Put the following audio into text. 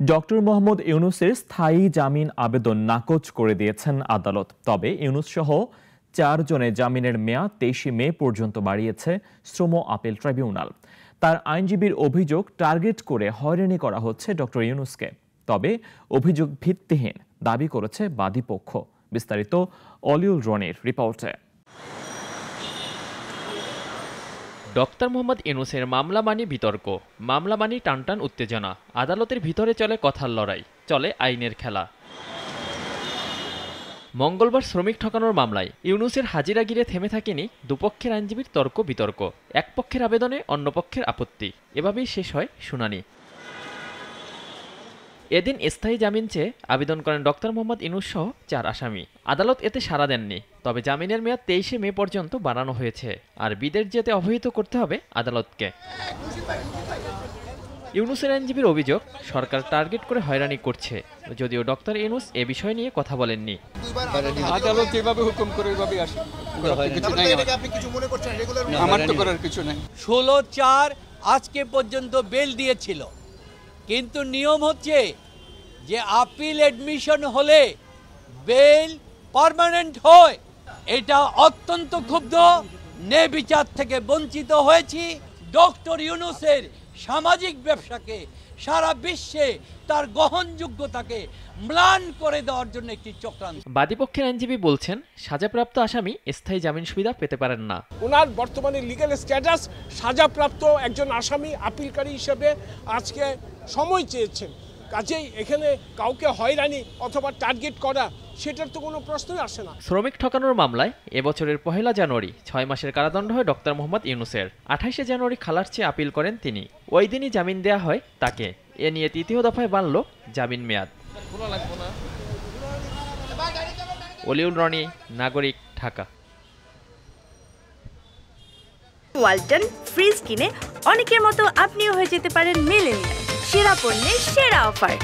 Doctor Mohammad ইউনূসের স্থায়ী জামিন আবেদন নাকচ করে দিয়েছেন আদালত। তবে ইউনূস সহ 4 জনের জামিনের মেয়াদ 23 মে পর্যন্ত বাড়িয়েছে শ্রম আপিল ট্রাইব্যুনাল। তার আইনজীবীর অভিযোগ, টার্গেট করে হয়রানি করা হচ্ছে ডক্টর ইউনূসকে। তবে অভিযোগ ভিত্তিহীন দাবি করেছে বাদীপক্ষ। বিস্তারিত অলিউল রনির রিপোর্টে। ডক্টর মোহাম্মদ ইউনূসের মামলা মানি বিতর্ক, মামলা মানি টানটান উত্তেজনা। আদালতের ভিতরে চলে কথার লড়াই, চলে আইনের খেলা। মঙ্গলবার শ্রমিক ঠকানোর মামলায় ইউনূসের হাজিরা গিরে থেমে থাকেনি দুপক্ষের আইনজীবীর তর্ক বিতর্ক। এক পক্ষের আবেদনে অন্য পক্ষের আপত্তি, এভাবেই শেষ হয় শুনানি। এদিন স্থায়ী জামিন চেয়ে আবেদন করেন ডক্টর মোহাম্মদ ইউনূস সহ 4 আসামি। আদালত এতে সাড়া দেননি। তবে জামিনের মেয়াদ 23 মে পর্যন্ত বাড়ানো হয়েছে। আর বিদেশ যেতে অবহিত করতে হবে আদালতকে। ইউনূসের আইনজীবীর অভিযোগ, সরকার টার্গেট করে হয়রানি করছে, যদিও ডক্টর ইউনূস এ বিষয় নিয়ে কথা বলেননি। আদালত যেভাবে হুকুম করে ওইভাবেই আসে, আমার তো করার কিছু নাই। 16/4 আজকে পর্যন্ত বেল দিয়েছিল, কিন্তু নিয়ম হচ্ছে যে আপিল এডমিশন হলে বেল পার্মানেন্ট হয়। এটা অত্যন্ত ক্ষুব্ধ, ন্যায়বিচার থেকে বঞ্চিত হয়েছি। ডক্টর ইউনূসের সামাজিক ব্যবসাকে, সারা বিশ্বে তার গ্রহণযোগ্যতাকে ম্লান করে দেওয়ার জন্য একটি চক্রান্ত। বাদীপক্ষের আইনজীবী বলছেন, সাজাপ্রাপ্ত আসামি স্থায়ী জামিন সুবিধা পেতে পারেন না। ওনার বর্তমানে লিগ্যাল স্ট্যাটাস সাজাপ্রাপ্ত একজন আসামি আপিলকারী হিসেবে আজকে সময় চেয়েছেন। কাজেই এখানে কাউকে হয়রানি অথবা টার্গেট করা, সেটার তো কোনো প্রশ্নই আসে না। শ্রমিক ঠকানোর মামলায় এবছরের 1 জানুয়ারি 6 মাসের কারাদণ্ড হয় ডক্টর মোহাম্মদ ইউনূসের। 28 জানুয়ারি খালাস চেয়ে আপিল করেন তিনি। ওই দিনই জামিন দেয়া হয় তাকে। এ নিয়ে 3য় দফায় বাড়ল জামিন মেয়াদ। অলিউল রনি, নাগরিক, ঢাকা। ওয়ালটন ফ্রিজ কিনে অনেকের মতো আপনিও হয়ে যেতে পারেন মিলেনিয়াল। সেরা পণ্যের সেরা অফার।